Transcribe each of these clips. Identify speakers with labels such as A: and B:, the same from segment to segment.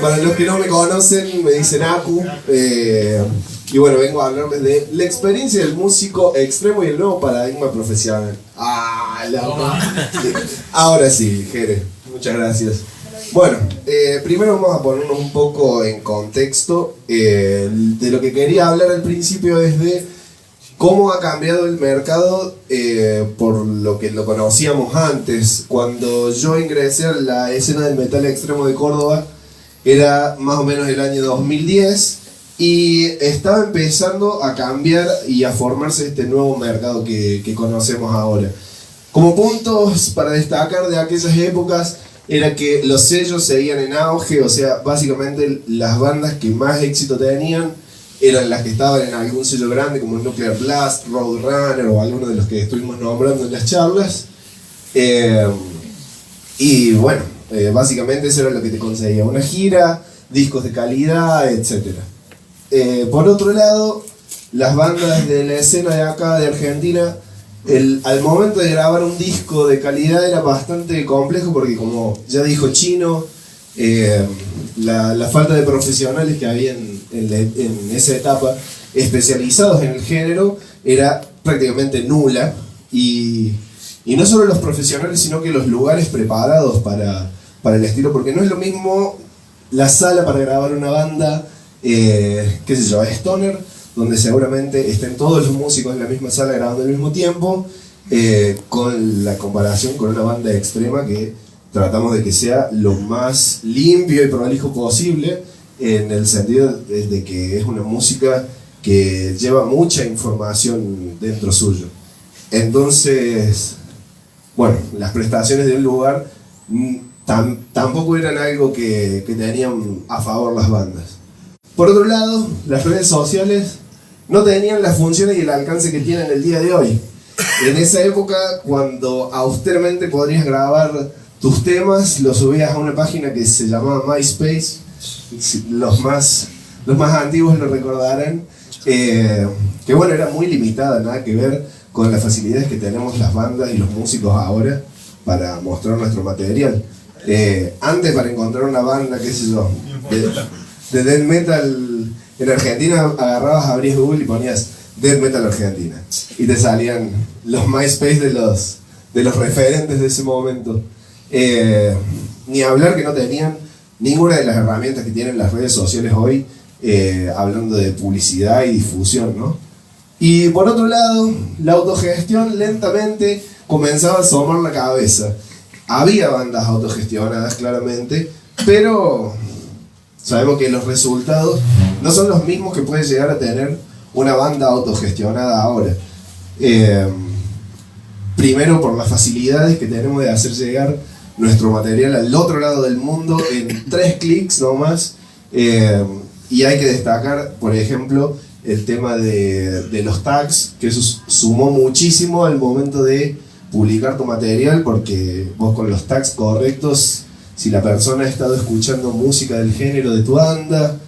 A: para los que no me conocen, me dicen Aku. Y bueno, vengo a hablarles de la experiencia del músico extremo y el nuevo paradigma profesional. Ahora sí, Jere, muchas gracias. Bueno, primero vamos a ponernos un poco en contexto. De lo que quería hablar al principio es de cómo ha cambiado el mercado por lo que lo conocíamos antes. Cuando yo ingresé a la escena del metal extremo de Córdoba, era más o menos el año 2010 y estaba empezando a cambiar y a formarse este nuevo mercado que conocemos ahora. Como puntos para destacar de aquellas épocas era que los sellos seguían en auge, o sea, básicamente las bandas que más éxito tenían eran las que estaban en algún sello grande como Nuclear Blast, Roadrunner o alguno de los que estuvimos nombrando en las charlas. Y bueno, básicamente eso era lo que te conseguía una gira, discos de calidad, etc. Por otro lado, las bandas de la escena de acá de Argentina, al momento de grabar un disco de calidad era bastante complejo porque, como ya dijo Chino, la falta de profesionales que había en esa etapa especializados en el género era prácticamente nula, y no solo los profesionales sino que los lugares preparados para el estilo, porque no es lo mismo la sala para grabar una banda, qué sé yo, stoner, donde seguramente estén todos los músicos en la misma sala grabando al mismo tiempo, con la comparación con una banda extrema que tratamos de que sea lo más limpio y prolijo posible, en el sentido de que es una música que lleva mucha información dentro suyo. Entonces, bueno, las prestaciones de un lugar tampoco eran algo que tenían a favor las bandas. Por otro lado, las redes sociales no tenían las funciones y el alcance que tienen el día de hoy. En esa época, cuando austeramente podrías grabar tus temas, los subías a una página que se llamaba MySpace. Los más antiguos lo recordarán. Que bueno, era muy limitada, nada que ver con las facilidades que tenemos las bandas y los músicos ahora para mostrar nuestro material. Antes, para encontrar una banda, qué sé yo, de death metal en Argentina, agarrabas, abrías Google y ponías death metal Argentina y te salían los MySpace de los referentes de ese momento. Ni hablar que no tenían ninguna de las herramientas que tienen las redes sociales hoy, hablando de publicidad y difusión, ¿no? Y por otro lado, la autogestión lentamente comenzaba a asomar la cabeza. Había bandas autogestionadas, claramente, pero sabemos que los resultados no son los mismos que puede llegar a tener una banda autogestionada ahora. Primero, por las facilidades que tenemos de hacer llegar nuestro material al otro lado del mundo en 3 clics nomás. Y hay que destacar, por ejemplo, el tema de los tags, que eso sumó muchísimo al momento de publicar tu material, porque vos con los tags correctos, si la persona ha estado escuchando música del género de tu banda,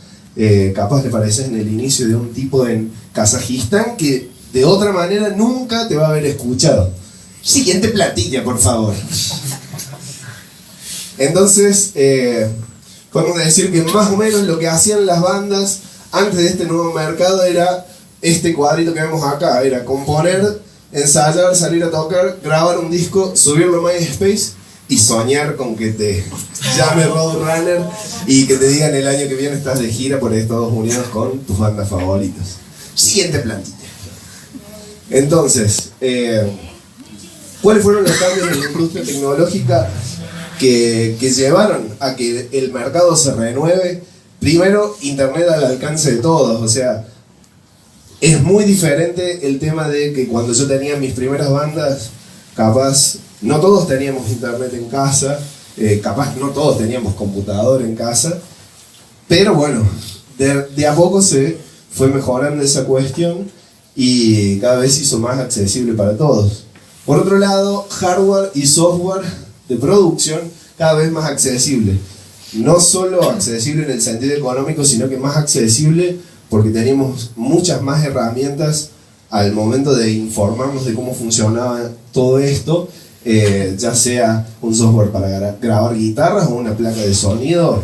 A: capaz le pareces en el inicio de un tipo en Kazajistán que de otra manera nunca te va a haber escuchado. Siguiente platilla, por favor. Entonces, podemos decir que más o menos lo que hacían las bandas antes de este nuevo mercado era este cuadrito que vemos acá. Era componer, ensayar, salir a tocar, grabar un disco, subirlo a MySpace y soñar con que te llame Roadrunner y que te digan el año que viene estás de gira por Estados Unidos con tus bandas favoritas. Siguiente plantilla. Entonces, ¿cuáles fueron los cambios en la industria tecnológica que llevaron a que el mercado se renueve? Primero, internet al alcance de todos. O sea, es muy diferente el tema de que cuando yo tenía mis primeras bandas, capaz no todos teníamos internet en casa, capaz no todos teníamos computador en casa, pero bueno, de a poco se fue mejorando esa cuestión y cada vez se hizo más accesible para todos. Por otro lado, hardware y software de producción cada vez más accesible. No solo accesible en el sentido económico, sino que más accesible porque teníamos muchas más herramientas al momento de informarnos de cómo funcionaba todo esto, ya sea un software para grabar guitarras o una placa de sonido.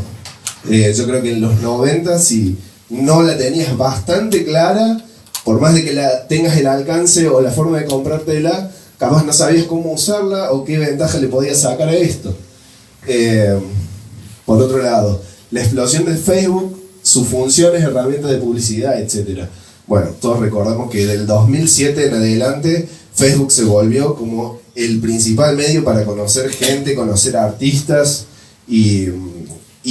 A: Yo creo que en los 90, si no la tenías bastante clara, por más de que tengas el alcance o la forma de comprártela, capaz no sabías cómo usarla o qué ventaja le podías sacar a esto. Por otro lado, la explosión de Facebook, sus funciones, herramientas de publicidad, etc. Bueno, todos recordamos que del 2007 en adelante Facebook se volvió como el principal medio para conocer gente, conocer artistas, y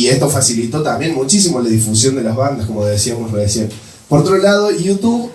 A: esto facilitó también muchísimo la difusión de las bandas, como decíamos recién. Por otro lado, YouTube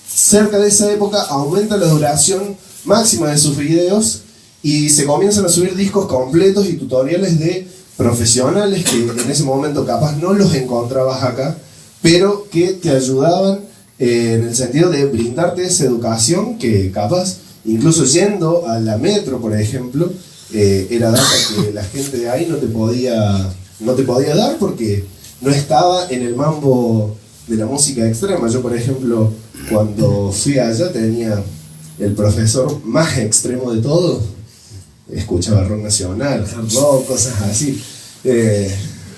A: cerca de esa época aumenta la duración máxima de sus videos y se comienzan a subir discos completos y tutoriales de profesionales que en ese momento capaz no los encontrabas acá, pero que te ayudaban en el sentido de brindarte esa educación que capaz, incluso yendo a la metro, por ejemplo, era data que la gente de ahí no te podía dar porque no estaba en el mambo de la música extrema. Yo, por ejemplo, cuando fui allá tenía el profesor más extremo de todos, escuchaba rock nacional, hard rock, cosas así.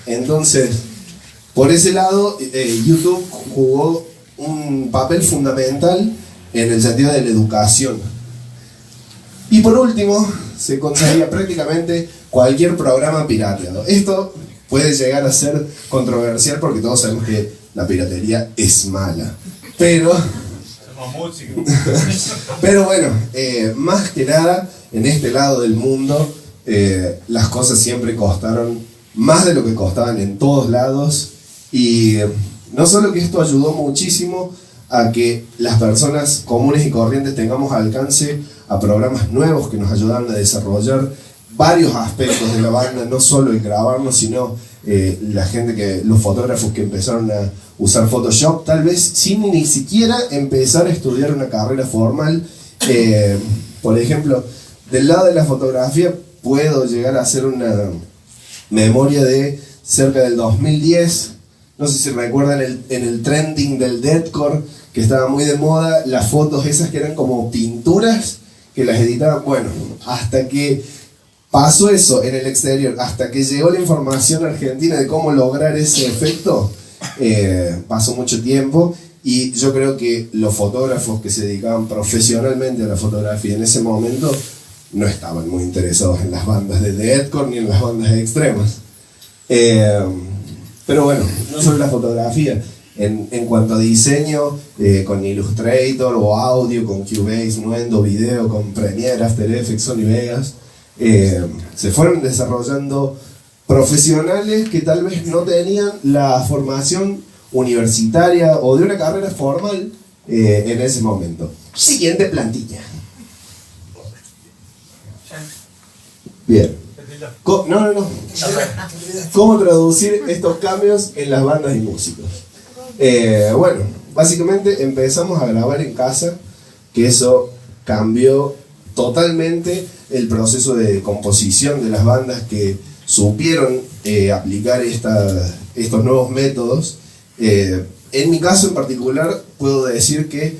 A: Entonces, por ese lado, YouTube jugó un papel fundamental en el sentido de la educación. Y por último, se conseguía prácticamente cualquier programa pirateado. Esto puede llegar a ser controversial porque todos sabemos que la piratería es mala. Pero bueno, más que nada, en este lado del mundo, las cosas siempre costaron más de lo que costaban en todos lados. Y no solo que esto ayudó muchísimo a que las personas comunes y corrientes tengamos alcance a programas nuevos que nos ayudaron a desarrollar varios aspectos de la banda, no solo el grabarnos, sino los fotógrafos que empezaron a usar Photoshop, tal vez sin ni siquiera empezar a estudiar una carrera formal. Por ejemplo, del lado de la fotografía puedo llegar a hacer una memoria de cerca del 2010, no sé si recuerdan en el trending del deathcore, que estaba muy de moda, las fotos esas que eran como pinturas, que las editaban. Bueno, hasta que pasó eso en el exterior, hasta que llegó la información argentina de cómo lograr ese efecto, pasó mucho tiempo, y yo creo que los fotógrafos que se dedicaban profesionalmente a la fotografía en ese momento no estaban muy interesados en las bandas de deathcore ni en las bandas extremas. Pero bueno, no solo la fotografía, en cuanto a diseño, con Illustrator o audio, con Cubase, Nuendo, video, con Premiere, After Effects, Sony Vegas, se fueron desarrollando profesionales que tal vez no tenían la formación universitaria o de una carrera formal en ese momento. Siguiente plantilla. Bien. No. ¿Cómo traducir estos cambios en las bandas y músicos? Bueno, básicamente empezamos a grabar en casa, que eso cambió totalmente el proceso de composición de las bandas que supieron aplicar estos nuevos métodos. En mi caso en particular, puedo decir que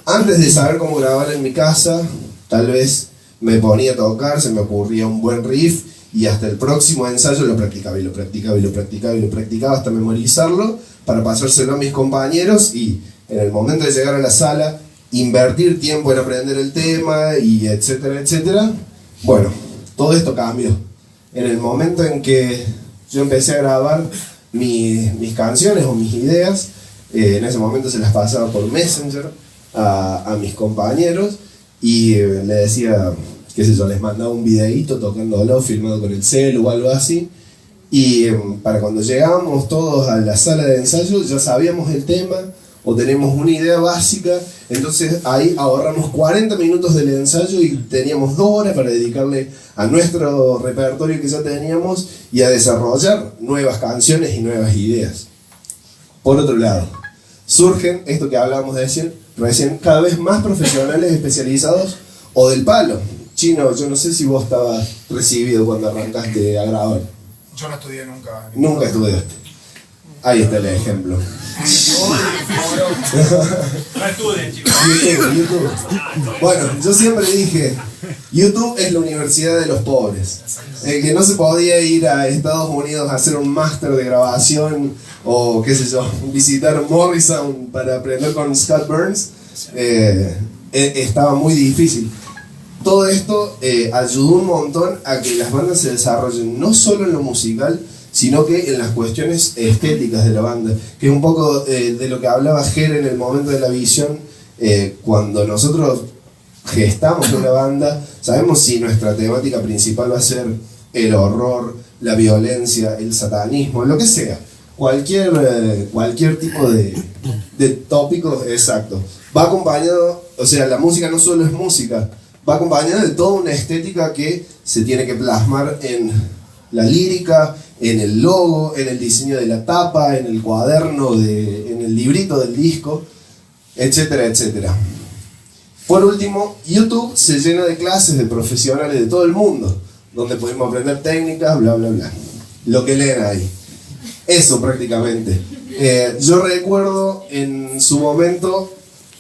A: antes de saber cómo grabar en mi casa, tal vez me ponía a tocar, se me ocurría un buen riff, y hasta el próximo ensayo lo practicaba y lo practicaba y lo practicaba y lo practicaba hasta memorizarlo para pasárselo a mis compañeros, y en el momento de llegar a la sala invertir tiempo en aprender el tema, y etcétera, etcétera. Bueno, todo esto cambió en el momento en que yo empecé a grabar mis canciones o mis ideas. En ese momento se las pasaba por Messenger a mis compañeros, y le decía, qué sé yo, les mandaba un videíto tocándolo, filmado con el celu o algo así, y para cuando llegábamos todos a la sala de ensayo ya sabíamos el tema o tenemos una idea básica. Entonces ahí ahorramos 40 minutos del ensayo y teníamos 2 horas para dedicarle a nuestro repertorio que ya teníamos y a desarrollar nuevas canciones y nuevas ideas. Por otro lado, surgen, esto que hablábamos de recién, cada vez más profesionales especializados o del palo. Chino, yo no sé si vos estabas recibido cuando arrancaste a grabar.
B: Yo no estudié nunca.
A: Nunca estudiaste. Ahí está el ejemplo.
C: No estudien, chicos.
A: YouTube. Bueno, yo siempre dije, YouTube es la universidad de los pobres. que no se podía ir a Estados Unidos a hacer un máster de grabación o qué sé yo, visitar Morrison para aprender con Scott Burns, estaba muy difícil. Todo esto ayudó un montón a que las bandas se desarrollen no solo en lo musical, sino que en las cuestiones estéticas de la banda, que es un poco de lo que hablaba Ger en el momento de la visión. Cuando nosotros gestamos una banda, sabemos si nuestra temática principal va a ser el horror, la violencia, el satanismo, lo que sea, cualquier tipo de tópico, exacto, va acompañado, o sea, la música no solo es música, va acompañada de toda una estética que se tiene que plasmar en la lírica, en el logo, en el diseño de la tapa, en el cuaderno, en el librito del disco, etcétera, etcétera. Por último, YouTube se llena de clases de profesionales de todo el mundo, donde podemos aprender técnicas, bla, bla, bla. Lo que leen ahí. Eso prácticamente. Yo recuerdo en su momento,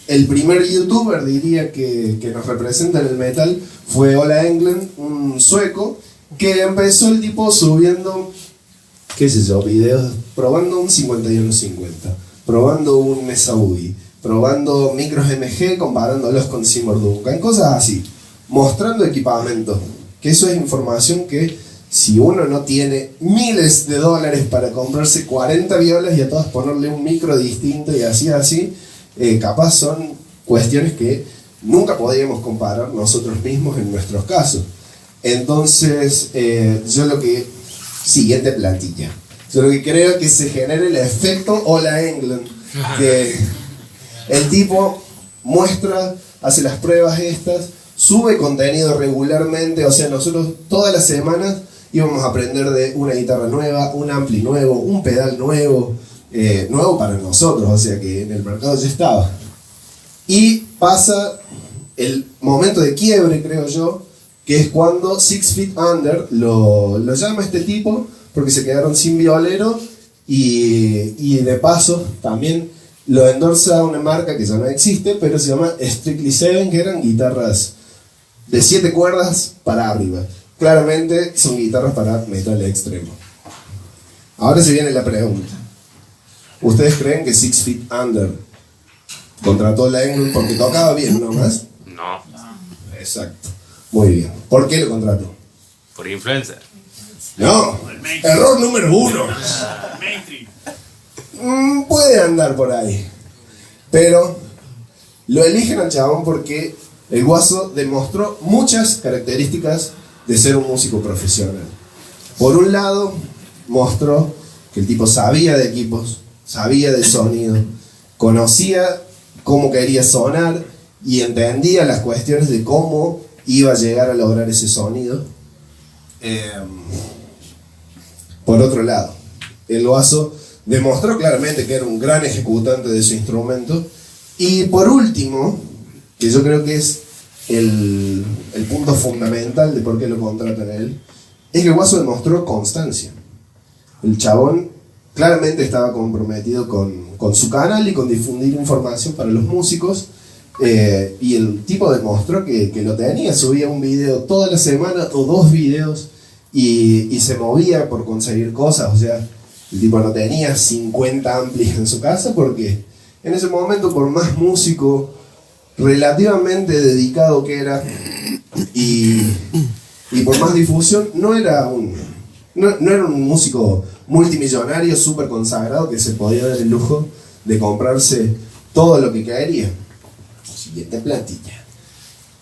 A: el primer youtuber, diría, que nos representa en el metal, fue Ola Englund, un sueco, que empezó el tipo subiendo, qué sé yo, videos, probando un 5150, probando un Mesa Boogie, probando micros MG, comparándolos con Seymour Duncan, cosas así, mostrando equipamiento, que eso es información que si uno no tiene miles de dólares para comprarse 40 violas y a todas ponerle un micro distinto y así, capaz son cuestiones que nunca podríamos comparar nosotros mismos en nuestros casos. Entonces, siguiente plantilla. Yo lo que creo es que se genere el efecto Ola Englund, que el tipo muestra, hace las pruebas estas, sube contenido regularmente, o sea, nosotros todas las semanas íbamos a aprender de una guitarra nueva, un ampli nuevo, un pedal nuevo, nuevo para nosotros, o sea que en el mercado ya estaba. Y pasa el momento de quiebre, creo yo, que es cuando Six Feet Under lo llama este tipo, porque se quedaron sin violero y de paso también lo endorsa una marca que ya no existe, pero se llama Strictly Seven, que eran guitarras de 7 cuerdas para arriba. Claramente son guitarras para metal extremo. Ahora se viene la pregunta. ¿Ustedes creen que Six Feet Under contrató la Englund porque tocaba bien nomás?
D: No,
A: Exacto. Muy bien. ¿Por qué lo contrató?
D: por influencer.
A: No. Error número 1.
C: Mainstream.
A: Puede andar por ahí. Pero lo eligen al chabón porque el guaso demostró muchas características de ser un músico profesional. Por un lado, mostró que el tipo sabía de equipos, sabía de sonido, conocía cómo quería sonar y entendía las cuestiones de cómo iba a llegar a lograr ese sonido. Por otro lado, el guaso demostró claramente que era un gran ejecutante de su instrumento. Y por último, que yo creo que es el punto fundamental de por qué lo contratan a él, es que el guaso demostró constancia. El chabón claramente estaba comprometido con su canal y con difundir información para los músicos, y el tipo demostró que lo tenía. Subía un video toda la semana o 2 videos y se movía por conseguir cosas. O sea, el tipo no tenía 50 amplis en su casa porque en ese momento, por más músico relativamente dedicado que era y por más difusión, no era un músico multimillonario súper consagrado que se podía dar el lujo de comprarse todo lo que quería. Siguiente plantilla.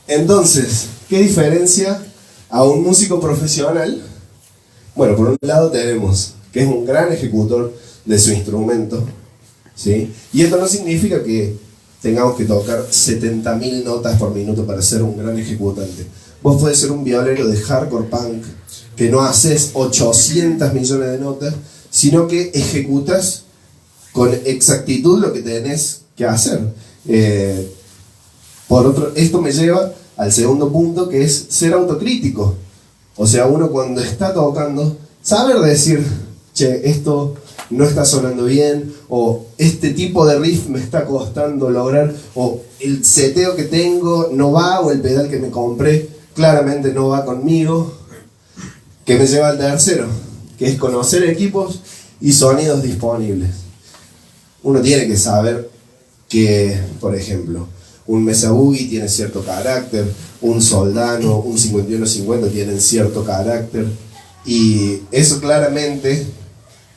A: Entonces, ¿qué diferencia a un músico profesional? Bueno, por un lado tenemos que es un gran ejecutor de su instrumento, ¿sí? Y esto no significa que tengamos que tocar 70.000 notas por minuto para ser un gran ejecutante. Vos podés ser un violero de hardcore punk, que no haces 800 millones de notas, sino que ejecutas con exactitud lo que tenés que hacer. Esto me lleva al segundo punto, que es ser autocrítico. O sea, uno cuando está tocando, saber decir, che, esto no está sonando bien, o este tipo de riff me está costando lograr, o el seteo que tengo no va, o el pedal que me compré claramente no va conmigo. Que me lleva al tercero, que es conocer equipos y sonidos disponibles. Uno tiene que saber que, por ejemplo, un Mesa Boogie tiene cierto carácter, un Soldano, un 5150 tienen cierto carácter, y eso claramente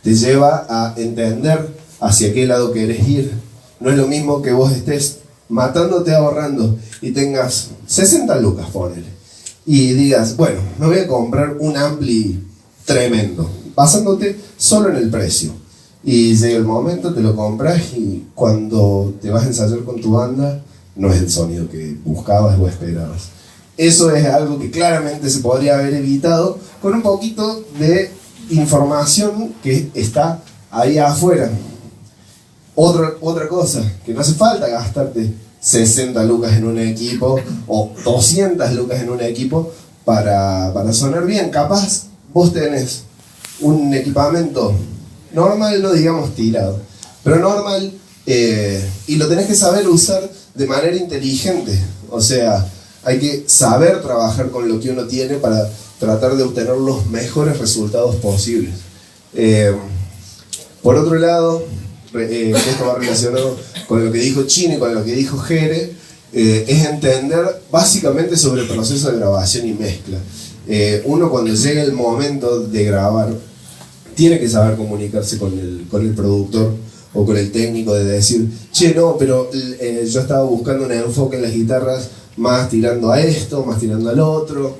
A: te lleva a entender hacia qué lado querés ir. No es lo mismo que vos estés matándote ahorrando y tengas 60 lucas, ponele, y digas, bueno, me voy a comprar un ampli tremendo, basándote solo en el precio. Y llega el momento, te lo compras y cuando te vas a ensayar con tu banda, no es el sonido que buscabas o esperabas. Eso es algo que claramente se podría haber evitado con un poquito de información que está ahí afuera. Otra cosa, que no hace falta gastarte 60 lucas en un equipo o 200 lucas en un equipo para sonar bien. Capaz vos tenés un equipamiento normal, no digamos tirado, pero normal, y lo tenés que saber usar de manera inteligente. O sea, hay que saber trabajar con lo que uno tiene para tratar de obtener los mejores resultados posibles. Por otro lado, esto va relacionado con lo que dijo Chino y con lo que dijo Jere, es entender básicamente sobre el proceso de grabación y mezcla. Uno, cuando llega el momento de grabar, tiene que saber comunicarse con el productor o con el técnico, de decir, che, no, pero yo estaba buscando un enfoque en las guitarras más tirando a esto, más tirando al otro.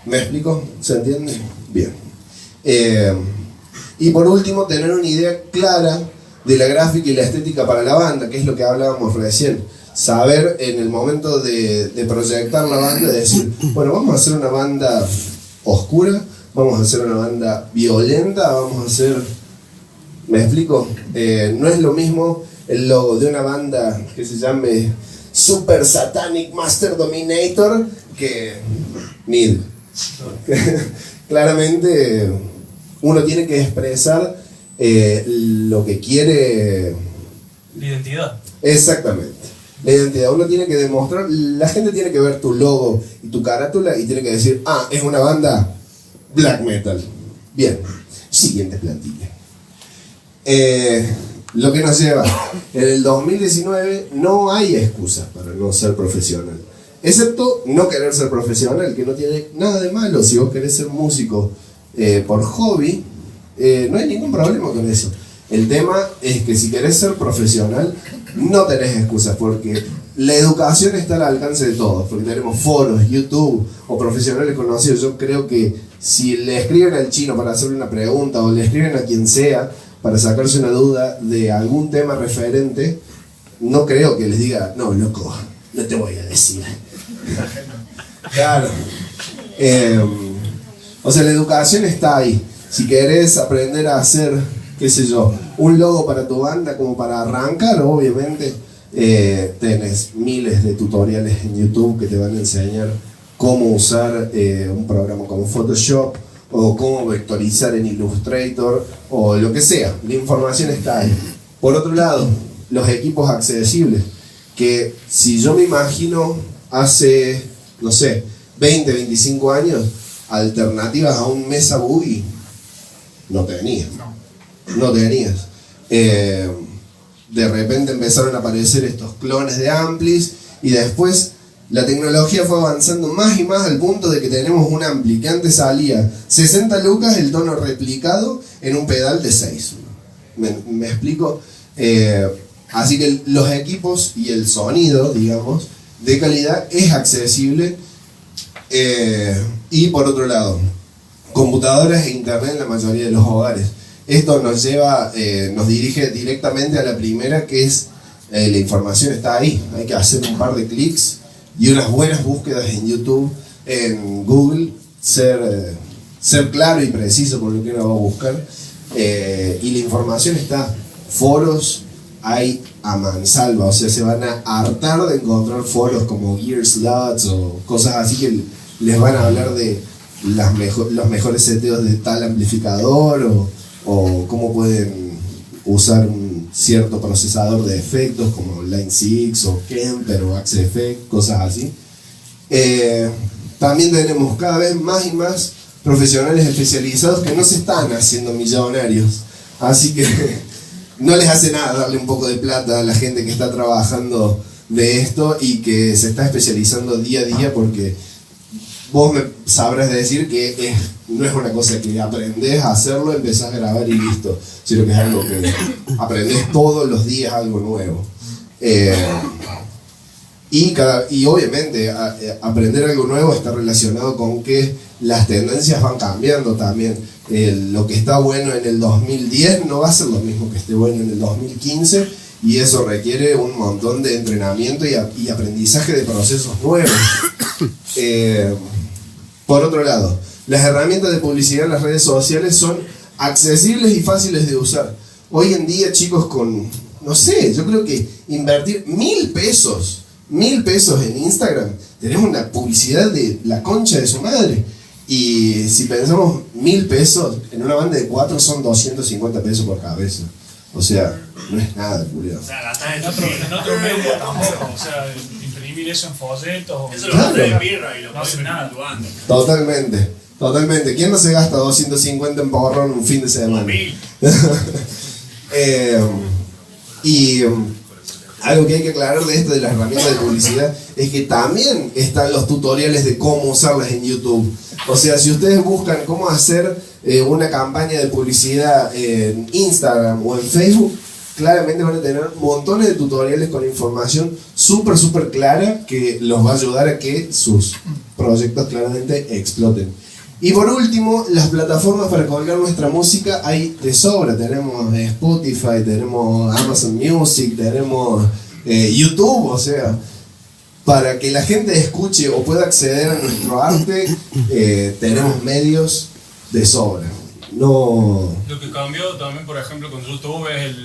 A: ¿Me explico? ¿Se entiende? Bien. Y por último, tener una idea clara de la gráfica y la estética para la banda, que es lo que hablábamos recién. Saber en el momento de proyectar la banda, de decir, bueno, vamos a hacer una banda oscura, vamos a hacer una banda violenta, vamos a hacer... ¿Me explico? No es lo mismo el logo de una banda que se llame Super Satanic Master Dominator que Need. Claramente uno tiene que expresar lo que quiere.
C: La identidad.
A: Exactamente. La identidad. Uno tiene que demostrar, la gente tiene que ver tu logo y tu carátula y tiene que decir, ah, es una banda black metal. Bien. Siguiente plantilla. Lo que nos lleva, en el 2019 no hay excusas para no ser profesional, excepto no querer ser profesional, que no tiene nada de malo. Si vos querés ser músico por hobby, no hay ningún problema con eso. El tema es que si querés ser profesional, no tenés excusas, porque la educación está al alcance de todos, porque tenemos foros, YouTube o profesionales conocidos. Yo creo que si le escriben al Chino para hacerle una pregunta, o le escriben a quien sea para sacarse una duda de algún tema referente, no creo que les diga, no, loco, no te voy a decir. Claro. O sea, la educación está ahí. Si querés aprender a hacer, qué sé yo, un logo para tu banda como para arrancar, obviamente, tenés miles de tutoriales en YouTube que te van a enseñar cómo usar un programa como Photoshop, o cómo vectorizar en Illustrator, o lo que sea. La información está ahí. Por otro lado, los equipos accesibles, que si yo me imagino hace, no sé, 20, 25 años, alternativas a un Mesa Boogie, no tenías. No tenías. De repente empezaron a aparecer estos clones de amplis, y después la tecnología fue avanzando más y más al punto de que tenemos un ampli que antes salía 60 lucas el tono replicado en un pedal de 6. ¿Me explico? Así que los equipos y el sonido, digamos, de calidad es accesible. Y por otro lado, computadoras e internet en la mayoría de los hogares. Esto nos lleva, nos dirige directamente a la primera, que es la información está ahí. Hay que hacer un par de clics y unas buenas búsquedas en YouTube, en Google, ser claro y preciso con lo que uno va a buscar, y la información está. Foros hay a mansalva, o sea, se van a hartar de encontrar foros como Gear Slots o cosas así que les van a hablar de los mejores seteos de tal amplificador, o cómo pueden usar un cierto procesador de efectos como Line 6 o Kemper o Axe Effect, cosas así. También tenemos cada vez más y más profesionales especializados que no se están haciendo millonarios. Así que no les hace nada darle un poco de plata a la gente que está trabajando de esto y que se está especializando día a día, porque vos me sabrás decir que no es una cosa que aprendés a hacerlo, empezás a grabar y listo, sino que es algo que aprendés todos los días algo nuevo. Y obviamente aprender algo nuevo está relacionado con que las tendencias van cambiando también. Lo que está bueno en el 2010 no va a ser lo mismo que esté bueno en el 2015, y eso requiere un montón de entrenamiento y aprendizaje de procesos nuevos. Por otro lado, las herramientas de publicidad en las redes sociales son accesibles y fáciles de usar. Hoy en día, chicos, con, no sé, yo creo que invertir 1.000 pesos en Instagram, tenemos una publicidad de la concha de su madre. Y si pensamos 1.000 pesos, en una banda de 4 son 250 pesos por cabeza. O sea, no es nada, Julio.
C: O sea, gastar en otro medio tampoco. O sea, imprimir eso en folletos.
D: Eso lo gastas en birra y lo
C: no hace nada.
A: Totalmente. ¿Quién no se gasta 250 en porrón un fin de semana? Algo que hay que aclarar de esto de las herramientas de publicidad es que también están los tutoriales de cómo usarlas en YouTube. O sea, si ustedes buscan cómo hacer una campaña de publicidad en Instagram o en Facebook, claramente van a tener montones de tutoriales con información súper clara que los va a ayudar a que sus proyectos claramente exploten. Y por último, las plataformas para colgar nuestra música hay de sobra. Tenemos Spotify, tenemos Amazon Music, tenemos YouTube. O sea, para que la gente escuche o pueda acceder a nuestro arte, tenemos medios de sobra. No...
E: Lo que cambió también, por ejemplo, con YouTube es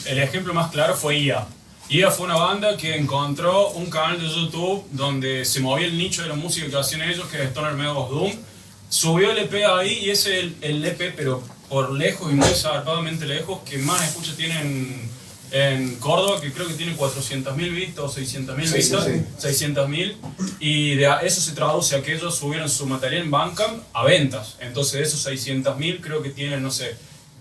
E: el ejemplo más claro fue IA. IA fue una banda que encontró un canal de YouTube donde se movía el nicho de la música que hacían ellos, que es Stoner Meadows Doom. Subió el EP ahí y ese es el EP, pero por lejos y muy zarpadamente lejos, que más escucha tiene en Córdoba, que creo que tiene 400.000 vistas o 600.000 vistas. Sí. 600.000. Y de eso se traduce a que ellos subieron su material en Bandcamp a ventas. Entonces de esos 600.000 creo que tienen, no sé,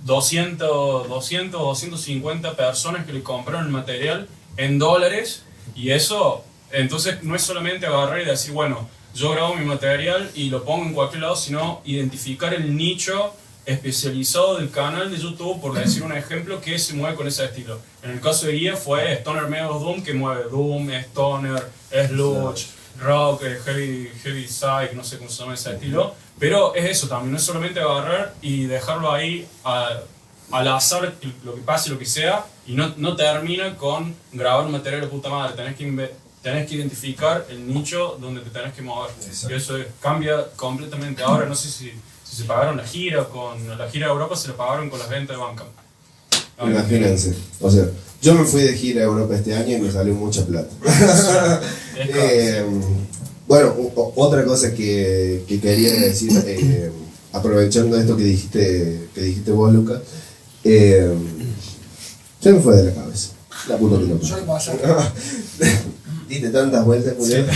E: 250 personas que le compraron el material en dólares. Y eso, entonces no es solamente agarrar y decir, bueno, yo grabo mi material y lo pongo en cualquier lado, sino identificar el nicho especializado del canal de YouTube, por decir un ejemplo, que se mueve con ese estilo. En el caso de Guía fue Stoner Meadows Doom, que mueve Doom, Stoner, Sludge, Rock, Heavy Psych, no sé cómo se llama ese estilo. Pero es eso también, no es solamente agarrar y dejarlo ahí al azar, lo que pase, lo que sea, y no termina con grabar un material de puta madre. Tenés que identificar el nicho donde te tenés que mover. Exacto. Y eso cambia completamente. Ahora no sé si se pagaron la gira de Europa, se la pagaron con las ventas de Bandcamp.
A: Imagínense. O sea, yo me fui de gira a Europa este año y me salió mucha plata. Bueno, otra cosa que quería decir, aprovechando esto que dijiste vos, Lucas, se me fue de la cabeza. La puta pelota.
B: Suele pasar.
A: Diste tantas vueltas, Julián.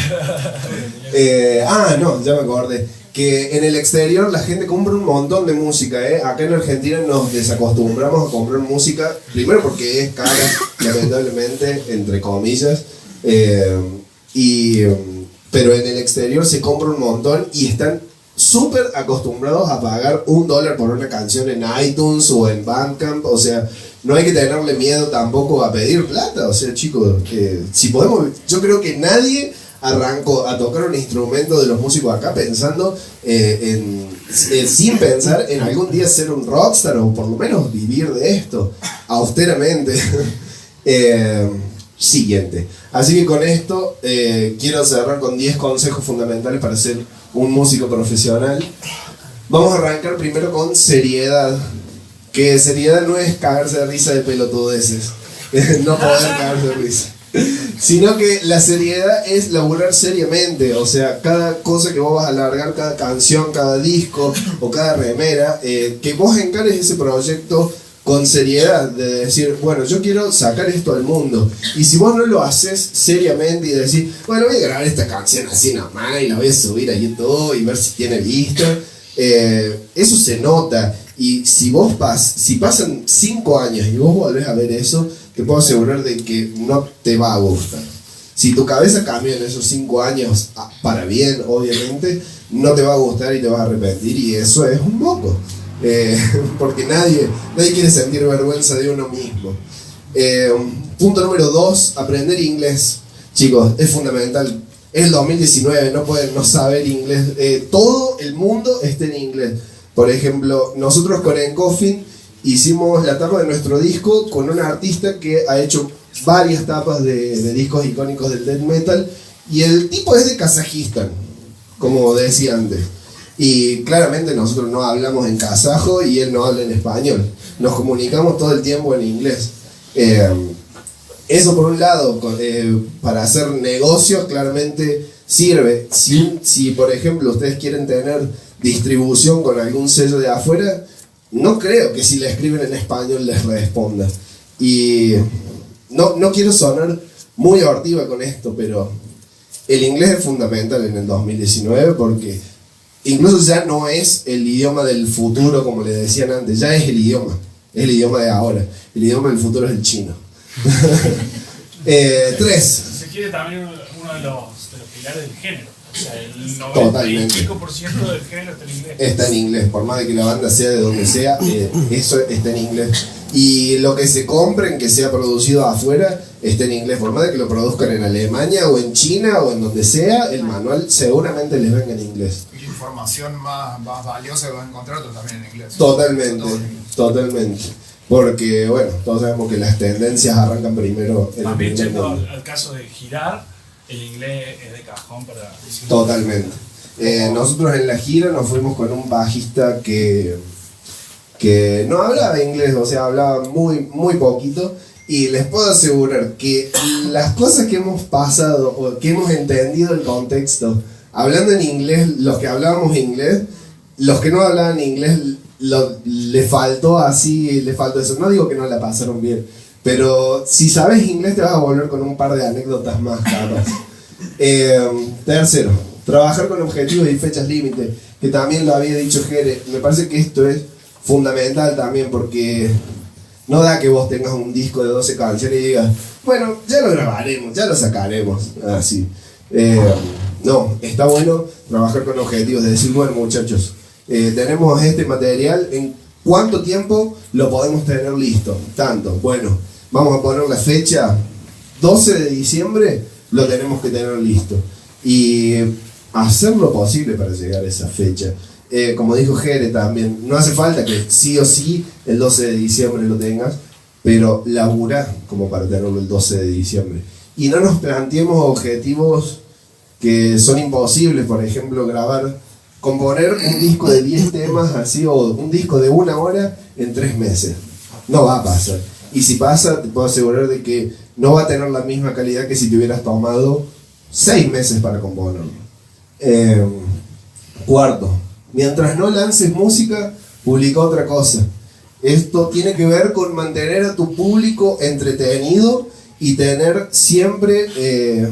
A: No, ya me acordé. Que en el exterior la gente compra un montón de música, Acá en Argentina nos desacostumbramos a comprar música, primero porque es cara, lamentablemente, entre comillas, pero en el exterior se compra un montón y están súper acostumbrados a pagar $1 por una canción en iTunes o en Bandcamp. O sea, no hay que tenerle miedo tampoco a pedir plata. O sea, chicos, si podemos, yo creo que nadie arrancó a tocar un instrumento de los músicos acá pensando sin pensar en algún día ser un rockstar o por lo menos vivir de esto austeramente. Siguiente. Así que con esto quiero cerrar con 10 consejos fundamentales para ser un músico profesional. Vamos a arrancar primero con seriedad. Que seriedad no es cagarse de risa de pelotudeces, no poder cagarse de risa, sino que la seriedad es laburar seriamente. O sea, cada cosa que vos vas a largar, cada canción, cada disco o cada remera, que vos encares ese proyecto con seriedad, de decir, bueno, yo quiero sacar esto al mundo. Y si vos no lo haces seriamente y decís, bueno, voy a grabar esta canción así nomás y la voy a subir a YouTube y ver si tiene vista, eso se nota. Y si pasan 5 años y vos volvés a ver eso, te puedo asegurar de que no te va a gustar. Si tu cabeza cambia en esos 5 años, para bien, obviamente, no te va a gustar y te vas a arrepentir, y eso es un moco. Porque nadie quiere sentir vergüenza de uno mismo. Punto número 2, aprender inglés. Chicos, es fundamental. Es el 2019, no pueden no saber inglés. Todo el mundo está en inglés. Por ejemplo, nosotros con Encofin hicimos la tapa de nuestro disco con un artista que ha hecho varias tapas de discos icónicos del death metal, y el tipo es de Kazajistán, como decía antes. Y claramente nosotros no hablamos en kazajo y él no habla en español. Nos comunicamos todo el tiempo en inglés. Eso por un lado, para hacer negocios claramente sirve. Si por ejemplo ustedes quieren tener distribución con algún sello de afuera, no creo que si le escriben en español les responda. Y no quiero sonar muy abortiva con esto, pero el inglés es fundamental en el 2019, porque incluso ya no es el idioma del futuro como le decían antes, ya es el idioma de ahora. El idioma del futuro es el chino. 3.
C: Se quiere también uno de los pilares del género. O sea, el 95% del género está en inglés.
A: Está en inglés, por más de que la banda sea de donde sea, eso está en inglés. Y lo que se compren, que sea producido afuera, está en inglés. Por más de que lo produzcan en Alemania o en China o en donde sea, el manual seguramente les venga en inglés.
B: Y información más valiosa que vas a encontrar también en inglés.
A: Totalmente. Porque, bueno, todos sabemos que las tendencias arrancan primero en el
C: primer
A: mundo.
C: al caso de girar, el inglés es de cajón para decir.
A: Totalmente. Nosotros en la gira nos fuimos con un bajista que no hablaba inglés, o sea, hablaba muy poquito, y les puedo asegurar que las cosas que hemos pasado o que hemos entendido el contexto hablando en inglés, los que hablábamos inglés, los que no hablaban inglés, le faltó eso. No digo que no la pasaron bien, pero si sabes inglés te vas a volver con un par de anécdotas más capaz. 3, trabajar con objetivos y fechas límite, que también lo había dicho Jere. Me parece que esto es fundamental también, porque no da que vos tengas un disco de 12 canciones y digas, bueno, ya lo grabaremos, ya lo sacaremos, así. No, está bueno trabajar con objetivos, de decir, bueno muchachos, tenemos este material, ¿en cuánto tiempo lo podemos tener listo? Tanto, bueno, vamos a poner la fecha, 12 de diciembre lo tenemos que tener listo, y hacer lo posible para llegar a esa fecha. Como dijo Jere también, no hace falta que sí o sí el 12 de diciembre lo tengas, pero laburá como para tenerlo el 12 de diciembre. Y no nos planteemos objetivos que son imposibles, por ejemplo, componer un disco de 10 temas así, o un disco de 1 hora en 3 meses. No va a pasar. Y si pasa, te puedo asegurar de que no va a tener la misma calidad que si te hubieras tomado 6 meses para componerlo. 4. Mientras no lances música, publica otra cosa. Esto tiene que ver con mantener a tu público entretenido y tener siempre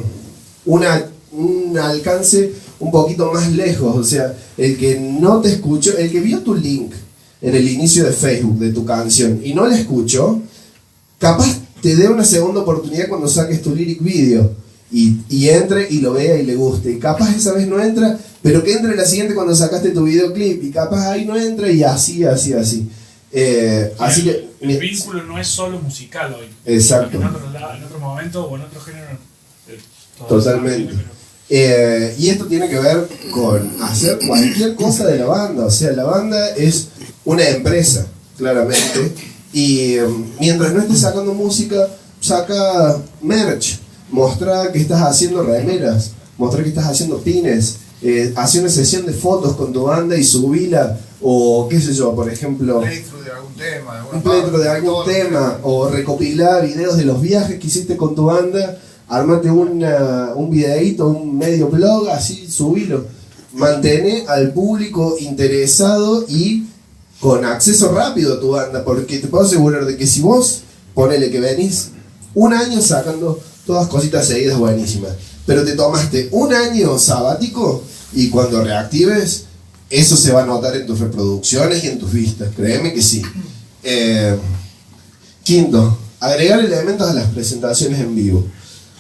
A: un alcance un poquito más lejos. O sea, el que no te escuchó, el que vio tu link en el inicio de Facebook de tu canción y no la escuchó, capaz te dé una segunda oportunidad cuando saques tu lyric video y entre y lo vea y le guste, y capaz esa vez no entra, pero que entre la siguiente cuando sacaste tu videoclip, y capaz ahí no entra, y así. Así que
C: el vínculo no es solo musical hoy.
A: Exacto.
C: En otro momento o en otro género.
A: Totalmente. Y esto tiene que ver con hacer cualquier cosa de la banda. O sea, la banda es una empresa, claramente. Y mientras no estés sacando música, saca merch. Mostrar que estás haciendo remeras, mostrar que estás haciendo pines, hacer una sesión de fotos con tu banda y subila, o qué sé yo, por ejemplo,
B: playthrough de algún tema,
A: un playthrough de algún tema, o recopilar videos de los viajes que hiciste con tu banda, armate un videíto, un medio blog, así subilo. Mantén al público interesado y con acceso rápido a tu banda, porque te puedo asegurar de que si vos, ponele que venís un año sacando todas cositas seguidas buenísimas, pero te tomaste un año sabático y cuando reactives, eso se va a notar en tus reproducciones y en tus vistas, créeme que sí. Quinto, agregar elementos a las presentaciones en vivo.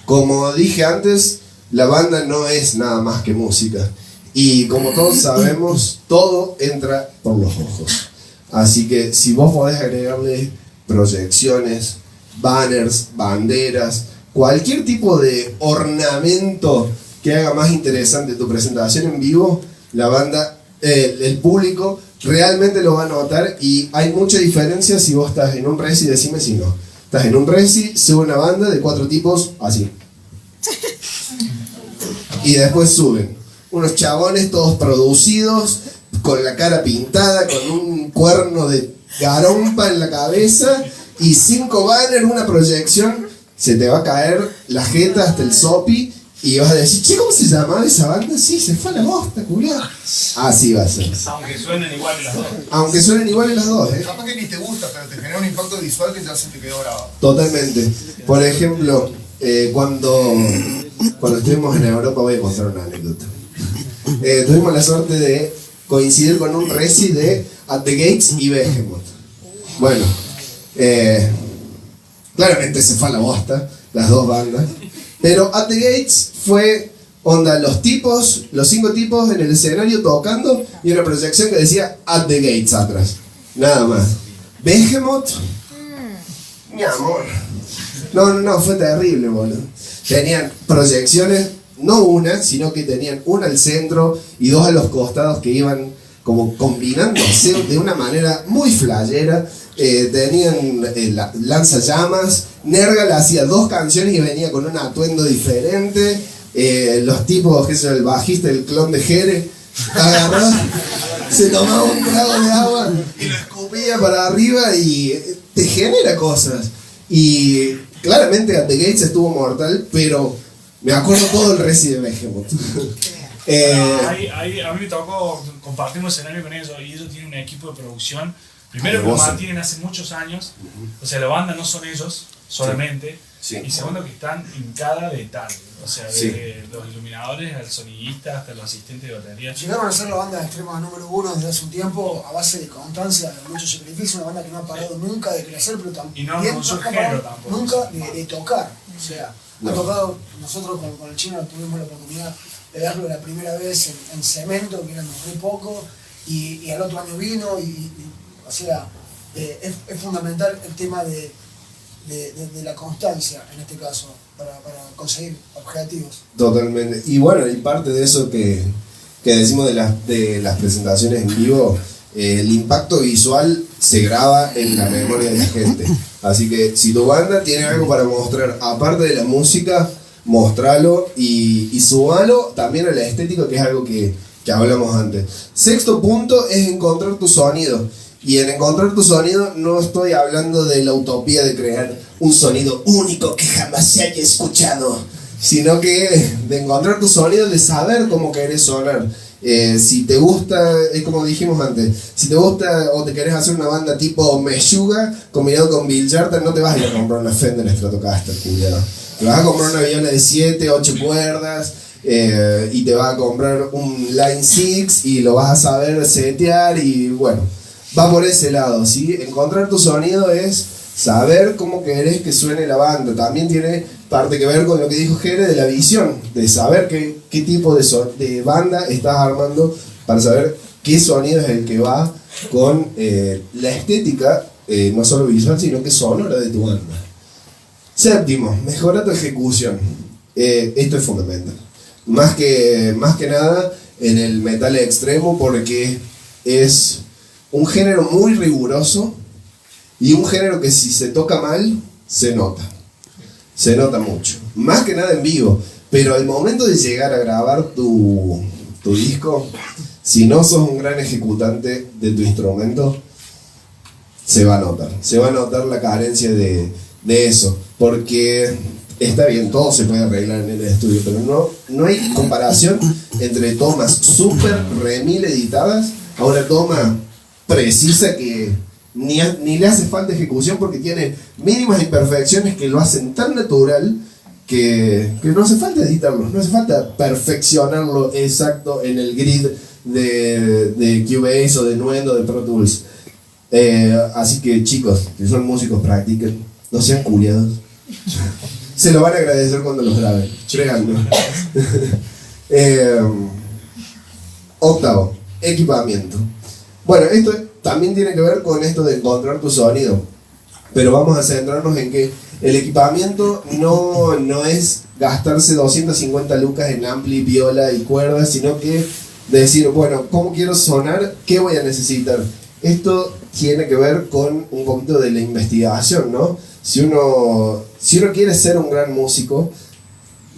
A: Como dije antes, la banda no es nada más que música. Y como todos sabemos, todo entra por los ojos. Así que si vos podés agregarle proyecciones, banners, banderas, cualquier tipo de ornamento que haga más interesante tu presentación en vivo, la banda, el público realmente lo va a notar. Y hay mucha diferencia si vos estás en un reci, decime si no. Estás en un reci, sube una banda de 4 tipos así. Y después suben unos chabones todos producidos, con la cara pintada, con un cuerno de garompa en la cabeza y 5 banners, una proyección. Se te va a caer la jeta hasta el sopi y vas a decir, che, ¿cómo se llamaba esa banda? Sí, se fue a la bosta, culiao. Así va a ser.
C: Aunque suenen iguales las dos.
A: Aunque suenen iguales las dos,
B: Capaz que ni te gusta, pero te genera un impacto visual que ya se te quedó grabado.
A: Totalmente. Por ejemplo, cuando estuvimos en Europa, voy a contar una anécdota. Tuvimos la suerte de coincidir con un reci de At the Gates y Behemoth. Bueno, claramente se fue a la bosta, las dos bandas. Pero At the Gates fue onda, los 5 tipos en el escenario tocando y una proyección que decía At the Gates atrás. Nada más. Behemoth, mi amor. No, fue terrible, boludo. Tenían proyecciones, no una, sino que tenían una al centro y 2 a los costados que iban como combinándose de una manera muy flayera. Tenían lanzallamas. Nergal hacía 2 canciones y venía con un atuendo diferente. Los tipos, que es el bajista, el clon de Jere, agarraba, se tomaba un trago de agua y lo escupía para arriba y te genera cosas. Y claramente At the Gates estuvo mortal, pero me acuerdo todo el reci de Behemoth.
C: A mí me tocó compartir un escenario con ellos y ellos tienen un equipo de producción. Primero que lo mantienen hace muchos años, o sea, la banda no son ellos solamente,
A: sí.
C: Y segundo que están en cada detalle, o sea, desde
A: Sí.
C: los iluminadores al sonidista hasta los asistentes de batería.
D: Llegaron a ser la banda de extrema número 1 desde hace un tiempo, a base de constancia, de mucho sacrificio, una banda que no ha parado nunca de crecer, pero también
C: Y no renunció el género tampoco.
D: nunca de tocar. O sea,
A: No.
D: ha tocado, nosotros con el Chino tuvimos la oportunidad de verlo la primera vez en Cemento, que éramos muy poco, y al otro año vino, o sea, es fundamental el tema de la constancia, en este caso, para conseguir objetivos.
A: Totalmente. Y bueno, y parte de eso que decimos de las presentaciones en vivo, el impacto visual se graba en la memoria de la gente. Así que si tu banda tiene algo para mostrar, aparte de la música, mostralo y subalo también a la estética, que es algo que hablamos antes. Sexto punto es encontrar tu sonido. Y en encontrar tu sonido no estoy hablando de la utopía de crear un sonido único que jamás se haya escuchado, sino que de encontrar tu sonido, de saber cómo querés sonar. Si te gusta, es como dijimos antes, si te gusta o te querés hacer una banda tipo Meshuggah combinado con Bill Jartan, no te vas a ir a comprar una Fender Stratocaster, culiado. Te vas a comprar una viola de 7, 8 cuerdas, y te vas a comprar un Line 6 y lo vas a saber setear y bueno, va por ese lado, ¿sí? Encontrar tu sonido es saber cómo querés que suene la banda. También tiene parte que ver con lo que dijo Jere de la visión, de saber qué tipo de banda estás armando para saber qué sonido es el que va con la estética, no solo visual, sino que sonora de tu banda. Séptimo, mejora tu ejecución. Esto es fundamental. Más que nada en el metal extremo, porque es un género muy riguroso y un género que si se toca mal, se nota. Se nota mucho. Más que nada en vivo. Pero al momento de llegar a grabar tu disco, si no sos un gran ejecutante de tu instrumento, se va a notar. Se va a notar la carencia de eso. Porque está bien, todo se puede arreglar en el estudio, pero no hay comparación entre tomas súper remil editadas a una toma precisa que ni le hace falta ejecución porque tiene mínimas imperfecciones que lo hacen tan natural que no hace falta editarlo, no hace falta perfeccionarlo exacto en el grid de Cubase o de Nuendo, de Pro Tools. Así que chicos, que son músicos, practiquen, no sean culiados. Se lo van a agradecer cuando los graben, créanme. Octavo, equipamiento. Bueno, esto también tiene que ver con esto de encontrar tu sonido, pero vamos a centrarnos en que el equipamiento no es gastarse 250 lucas en ampli, viola y cuerdas, sino que decir, bueno, ¿cómo quiero sonar? ¿Qué voy a necesitar? Esto tiene que ver con un poquito de la investigación, ¿no? Si uno quiere ser un gran músico,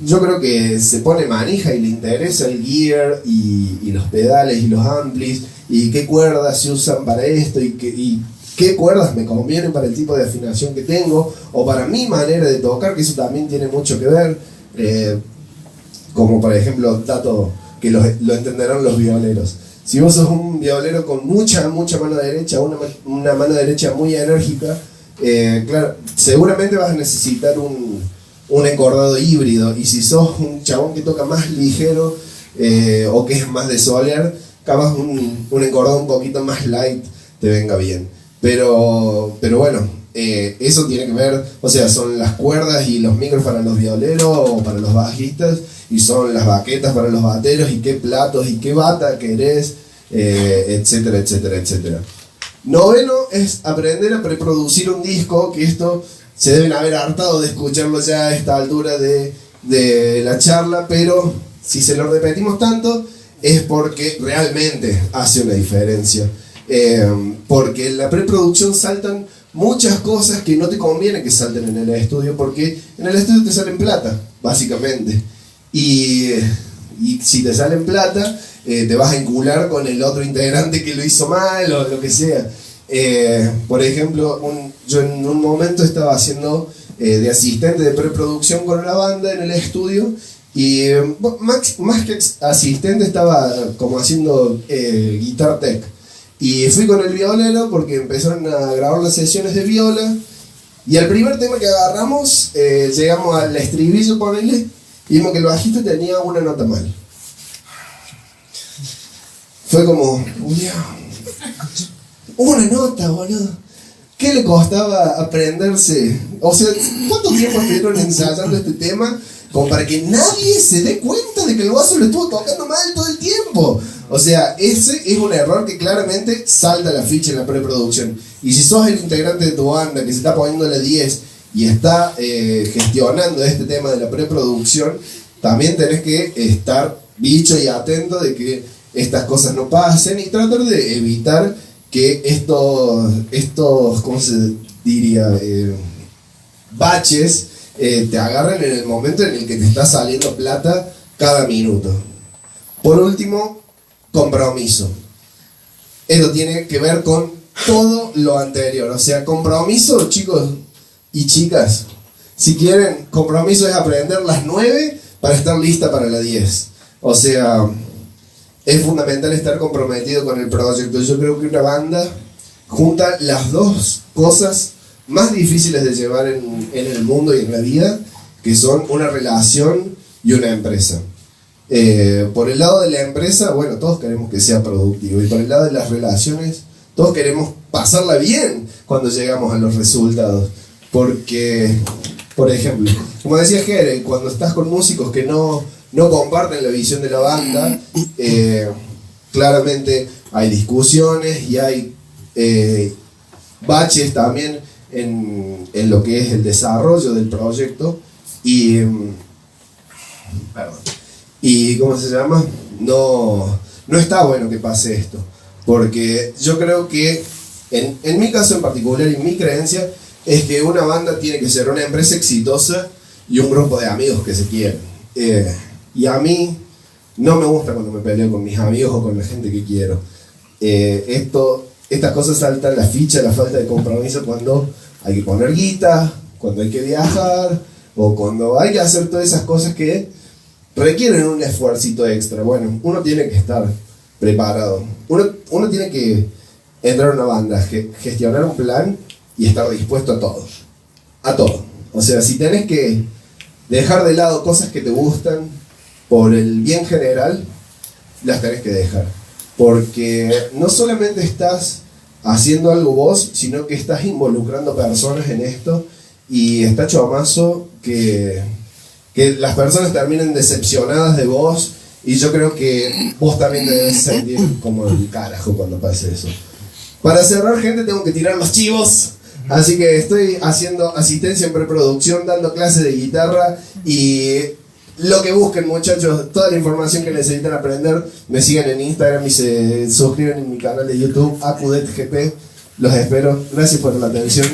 A: yo creo que se pone manija y le interesa el gear y los pedales y los amplis y qué cuerdas se usan para esto y qué cuerdas me convienen para el tipo de afinación que tengo o para mi manera de tocar, que eso también tiene mucho que ver, como por ejemplo, dato que lo entenderán los violeros. Si vos sos un violero con mucha mano derecha, una mano derecha muy enérgica, claro, seguramente vas a necesitar un encordado híbrido, y si sos un chabón que toca más ligero o que es más de solear, capaz un encordado un poquito más light te venga bien. Pero bueno, eso tiene que ver, o sea, son las cuerdas y los micros para los violeros o para los bajistas, y son las baquetas para los bateros, y qué platos y qué bata querés, etcétera, etcétera, etcétera. Noveno es aprender a preproducir un disco, que esto se deben haber hartado de escucharlo ya a esta altura de la charla, pero si se lo repetimos tanto es porque realmente hace una diferencia. Porque en la preproducción saltan muchas cosas que no te conviene que salten en el estudio, porque en el estudio te salen plata, básicamente. Y si te salen plata, te vas a encular con el otro integrante que lo hizo mal o lo que sea. Por ejemplo, yo en un momento estaba haciendo de asistente de preproducción con la banda en el estudio, y más que asistente estaba como haciendo guitar tech. Y fui con el violero porque empezaron a grabar las sesiones de viola, y el primer tema que agarramos, llegamos al estribillo, ponele, y vimos que el bajista tenía una nota mal. Fue como, una nota, boludo. ¿Qué le costaba aprenderse? O sea, ¿cuánto tiempo estuvieron ensayando este tema como para que nadie se dé cuenta de que el vaso lo estuvo tocando mal todo el tiempo? O sea, ese es un error que claramente salta la ficha en la preproducción. Y si sos el integrante de tu banda que se está poniendo la 10 y está gestionando este tema de la preproducción, también tenés que estar bicho y atento de que estas cosas no pasen, y tratar de evitar que estos ¿cómo se diría? Baches te agarren en el momento en el que te está saliendo plata cada minuto. Por último, compromiso. Esto tiene que ver con todo lo anterior. O sea, compromiso, chicos y chicas. Si quieren, compromiso es aprender las 9 para estar lista para la 10. O sea, es fundamental estar comprometido con el proyecto. Yo creo que una banda junta las dos cosas más difíciles de llevar en el mundo y en la vida, que son una relación y una empresa. Por el lado de la empresa, bueno, todos queremos que sea productivo, y por el lado de las relaciones, todos queremos pasarla bien cuando llegamos a los resultados. Porque, por ejemplo, como decía Jere, cuando estás con músicos que no comparten la visión de la banda, claramente hay discusiones y hay baches también en lo que es el desarrollo del proyecto, y ¿cómo se llama? No está bueno que pase esto, porque yo creo que en mi caso en particular, y mi creencia es que una banda tiene que ser una empresa exitosa y un grupo de amigos que se quieren. Y a mí no me gusta cuando me peleo con mis amigos o con la gente que quiero. Estas cosas saltan la ficha, la falta de compromiso cuando hay que poner guita, cuando hay que viajar, o cuando hay que hacer todas esas cosas que requieren un esfuercito extra. Bueno, uno tiene que estar preparado. Uno tiene que entrar a una banda, gestionar un plan y estar dispuesto a todo. A todo. O sea, si tenés que dejar de lado cosas que te gustan por el bien general, las tenés que dejar. Porque no solamente estás haciendo algo vos, sino que estás involucrando personas en esto y está chomazo que las personas terminen decepcionadas de vos y yo creo que vos también te debes sentir como el carajo cuando pase eso. Para cerrar, gente, tengo que tirar los chivos. Así que estoy haciendo asistencia en preproducción, dando clases de guitarra y lo que busquen, muchachos, toda la información que necesitan aprender, me siguen en Instagram y se suscriben en mi canal de YouTube, AcuDetGP. Los espero. Gracias por la atención.